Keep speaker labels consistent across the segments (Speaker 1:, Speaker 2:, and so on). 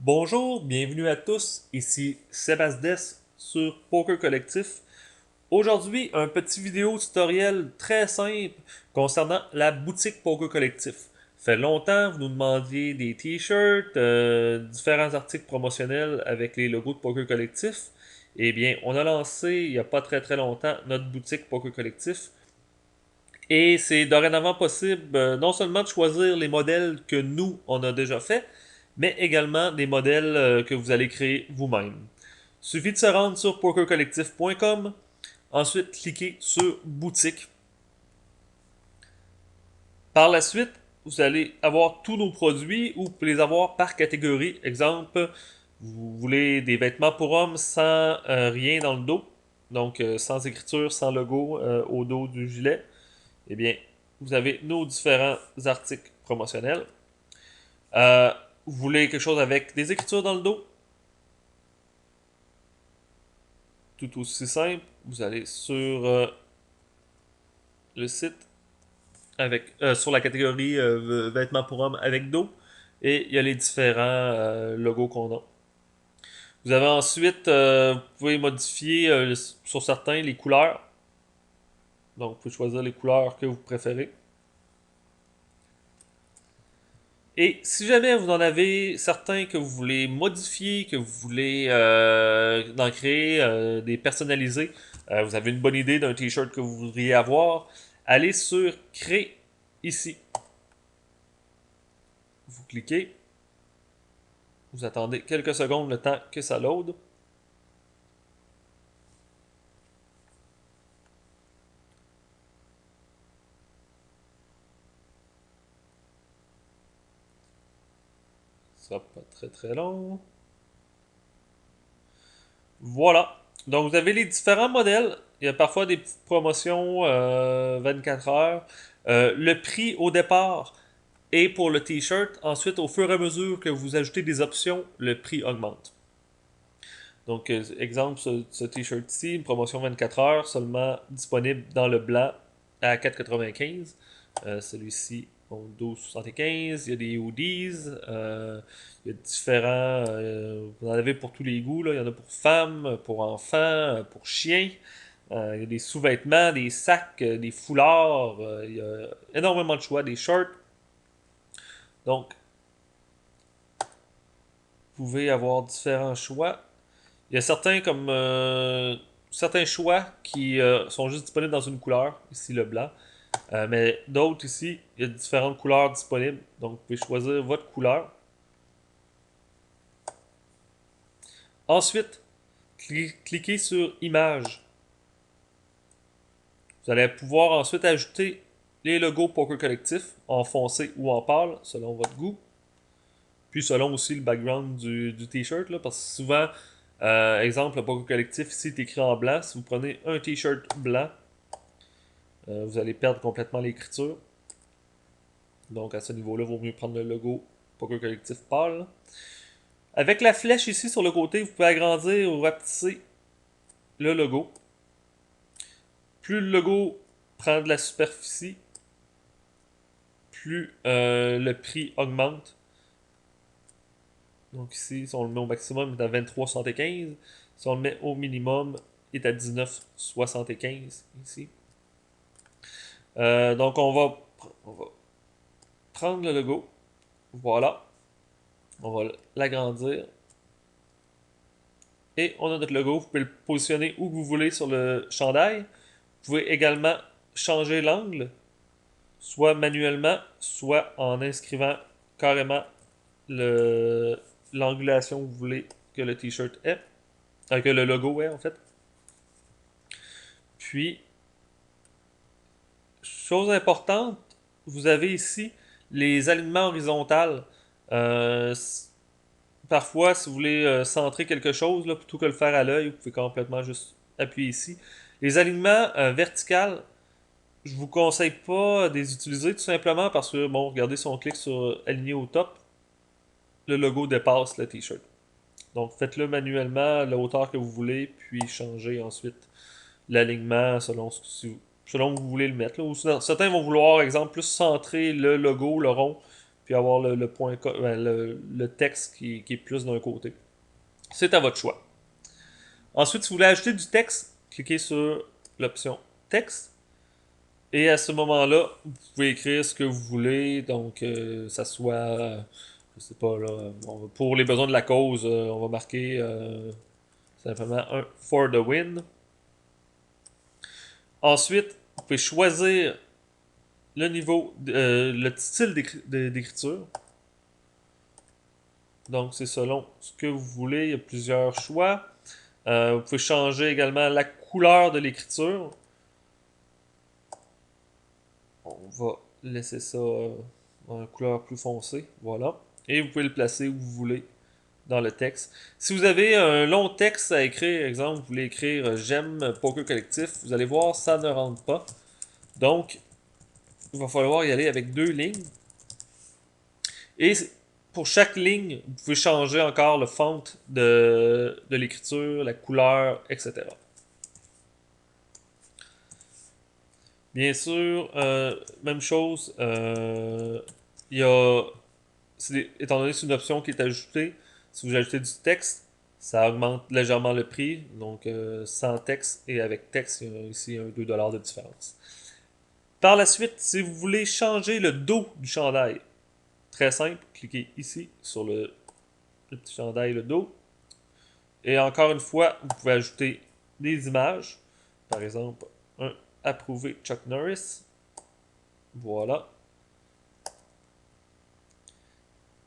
Speaker 1: Bonjour, bienvenue à tous, ici Sébastien sur Poker Collectif. Aujourd'hui, un petit vidéo tutoriel très simple concernant la boutique Poker Collectif. Ça fait longtemps, vous nous demandiez des t-shirts, différents articles promotionnels avec les logos de Poker Collectif. Eh bien, on a lancé il n'y a pas très longtemps notre boutique Poker Collectif. Et c'est dorénavant possible non seulement de choisir les modèles que nous, on a déjà fait, mais également des modèles que vous allez créer vous-même. Il suffit de se rendre sur pokercollectif.com, ensuite cliquer sur boutique. Par la suite, vous allez avoir tous nos produits ou vous pouvez les avoir par catégorie. Exemple, vous voulez des vêtements pour hommes sans rien dans le dos, donc sans écriture, sans logo au dos du gilet. Eh bien, vous avez nos différents articles promotionnels. Euh, vous voulez quelque chose avec des écritures dans le dos? Tout aussi simple. Vous allez sur le site avec sur la catégorie vêtements pour hommes avec dos et il y a les différents logos qu'on a. Vous avez ensuite, vous pouvez modifier sur certains les couleurs. Donc, vous pouvez choisir les couleurs que vous préférez. Et si jamais vous en avez certains que vous voulez modifier, que vous voulez en créer des personnalisés, vous avez une bonne idée d'un t-shirt que vous voudriez avoir, allez sur Créer ici. Vous cliquez, vous attendez quelques secondes le temps que ça load. Ça sera pas très long. Voilà. Donc vous avez les différents modèles. Il y a parfois des petites promotions 24 heures. Le prix au départ et pour le t-shirt, ensuite, au fur et à mesure que vous ajoutez des options, le prix augmente. Donc, exemple, ce t-shirt-ci, une promotion 24 heures, seulement disponible dans le blanc à 4,95. Celui-ci, bon, 12,75. Il y a des hoodies. Il y a différents. Vous en avez pour tous les goûts. Là. Il y en a pour femmes, pour enfants, pour chiens. Il y a des sous-vêtements, des sacs, des foulards. Il y a énormément de choix. Des shorts. Donc, vous pouvez avoir différents choix. Il y a certains comme certains choix qui sont juste disponibles dans une couleur, ici le blanc. Mais d'autres ici, il y a différentes couleurs disponibles. Donc vous pouvez choisir votre couleur. Ensuite, cliquez sur Images. Vous allez pouvoir ensuite ajouter les logos Poker Collectif en foncé ou en pâle, selon votre goût. Puis selon aussi le background du t-shirt, là, parce que souvent, exemple, le Poker Collectif ici est écrit en blanc. Si vous prenez un t-shirt blanc, vous allez perdre complètement l'écriture. Donc à ce niveau-là, il vaut mieux prendre le logo Poker Collectif pâle. Avec la flèche ici sur le côté, vous pouvez agrandir ou rapetisser le logo. Plus le logo prend de la superficie, plus le prix augmente. Donc ici, si on le met au maximum, il est à 23,75. Si on le met au minimum, il est à 19,75 ici. Donc on va prendre le logo. Voilà. On va l'agrandir. Et on a notre logo. Vous pouvez le positionner où vous voulez sur le chandail. Vous pouvez également changer l'angle, soit manuellement, soit en inscrivant carrément l'angulation que vous voulez que le t-shirt ait, que le logo ait en fait. Puis, chose importante, vous avez ici les alignements horizontaux. Euh, Parfois, si vous voulez centrer quelque chose, là, plutôt que le faire à l'œil, vous pouvez complètement juste appuyer ici. Les alignements verticaux, je vous conseille pas de les utiliser tout simplement parce que, bon, regardez si on clique sur aligner au top, le logo dépasse le t-shirt. Donc faites-le manuellement à la hauteur que vous voulez, puis changez ensuite l'alignement selon où vous voulez le mettre. Là. Certains vont vouloir, exemple, plus centrer le logo, le rond, puis avoir le texte qui est plus d'un côté. C'est à votre choix. Ensuite, si vous voulez ajouter du texte, cliquez sur l'option texte. Et à ce moment-là, vous pouvez écrire ce que vous voulez. Donc, ça soit, je sais pas, là, pour les besoins de la cause, on va marquer simplement un for the win. Ensuite, vous pouvez choisir le niveau, le style d'écriture. Donc, c'est selon ce que vous voulez. Il y a plusieurs choix. Vous pouvez changer également la couleur de l'écriture. On va laisser ça en couleur plus foncée. Voilà. Et vous pouvez le placer où vous voulez dans le texte. Si vous avez un long texte à écrire, exemple, vous voulez écrire J'aime Poker Collectif, vous allez voir, ça ne rentre pas. Donc, il va falloir y aller avec 2 lignes. Et pour chaque ligne, vous pouvez changer encore le font de l'écriture, la couleur, etc. Bien sûr, même chose, il y a, étant donné que c'est une option qui est ajoutée, si vous ajoutez du texte, ça augmente légèrement le prix. Donc, sans texte et avec texte, il y a ici un 2$ de différence. Par la suite, si vous voulez changer le dos du chandail, très simple, cliquez ici sur le petit chandail, le dos. Et encore une fois, vous pouvez ajouter des images. Par exemple, un approuvé Chuck Norris. Voilà.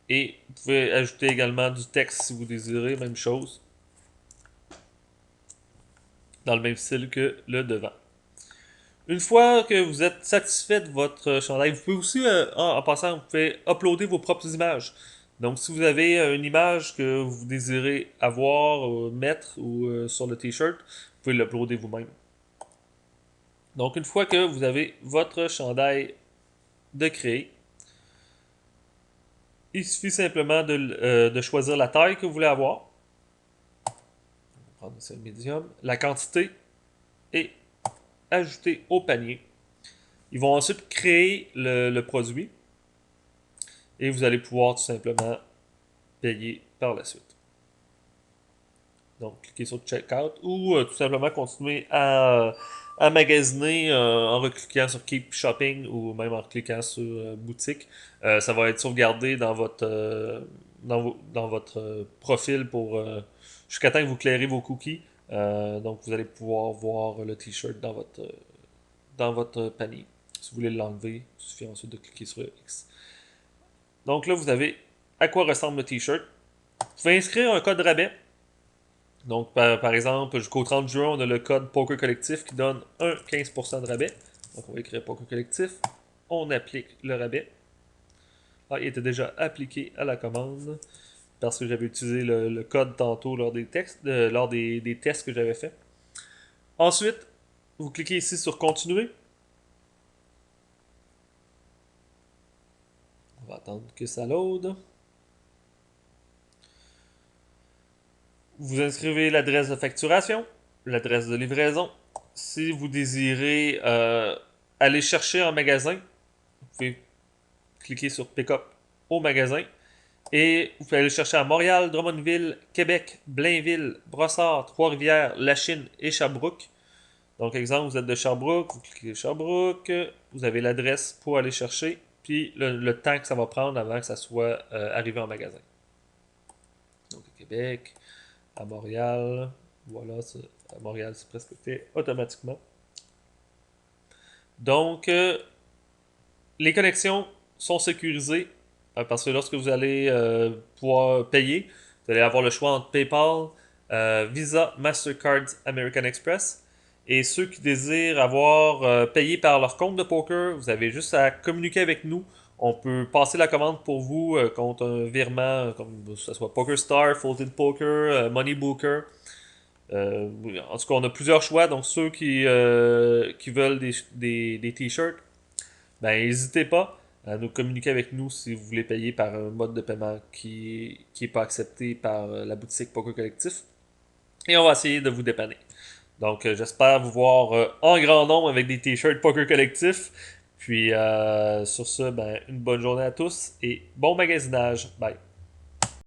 Speaker 1: Et vous pouvez ajouter également du texte si vous désirez, même chose. Dans le même style que le devant. Une fois que vous êtes satisfait de votre chandail, vous pouvez aussi, en passant, vous pouvez uploader vos propres images. Donc, si vous avez une image que vous désirez avoir, mettre ou sur le t-shirt, vous pouvez l'uploader vous-même. Donc, une fois que vous avez votre chandail de créer, il suffit simplement de choisir la taille que vous voulez avoir. On va prendre ce médium, la quantité et ajouter au panier. Ils vont ensuite créer le produit et vous allez pouvoir tout simplement payer par la suite. Donc, cliquez sur Checkout ou tout simplement continuer à magasiner en recliquant sur Keep Shopping ou même en cliquant sur Boutique. Ça va être sauvegardé dans votre profil pour jusqu'à temps que vous clairez vos cookies. Donc, vous allez pouvoir voir le t-shirt dans votre panier. Si vous voulez l'enlever, il suffit ensuite de cliquer sur X. Donc là, vous avez à quoi ressemble le t-shirt. Vous pouvez inscrire un code rabais. Donc, par exemple, jusqu'au 30 juin, on a le code Poker Collectif qui donne un 15% de rabais. Donc, on va écrire Poker Collectif. On applique le rabais. Ah, il était déjà appliqué à la commande parce que j'avais utilisé le code tantôt lors des tests que j'avais fait. Ensuite, vous cliquez ici sur Continuer. On va attendre que ça load. Vous inscrivez l'adresse de facturation, l'adresse de livraison. Si vous désirez aller chercher en magasin, vous pouvez cliquer sur Pick-up au magasin. Et vous pouvez aller chercher à Montréal, Drummondville, Québec, Blainville, Brossard, Trois-Rivières, Lachine et Sherbrooke. Donc, exemple, vous êtes de Sherbrooke, vous cliquez Sherbrooke, vous avez l'adresse pour aller chercher, puis le temps que ça va prendre avant que ça soit arrivé en magasin. Donc, Québec, à Montréal. Voilà, à Montréal, c'est presque fait automatiquement. Donc, les connexions sont sécurisées parce que lorsque vous allez pouvoir payer, vous allez avoir le choix entre PayPal, Visa, Mastercard, American Express. Et ceux qui désirent avoir payé par leur compte de poker, vous avez juste à communiquer avec nous. On peut passer la commande pour vous contre un virement, comme que ce soit PokerStar, Folded Poker, Money Booker. En tout cas, on a plusieurs choix. Donc, ceux qui veulent des t-shirts, ben, n'hésitez pas à nous communiquer avec nous si vous voulez payer par un mode de paiement qui n'est pas accepté par la boutique Poker Collectif. Et on va essayer de vous dépanner. Donc, j'espère vous voir en grand nombre avec des t-shirts Poker Collectif. Puis sur ça, ben, une bonne journée à tous et bon magasinage. Bye.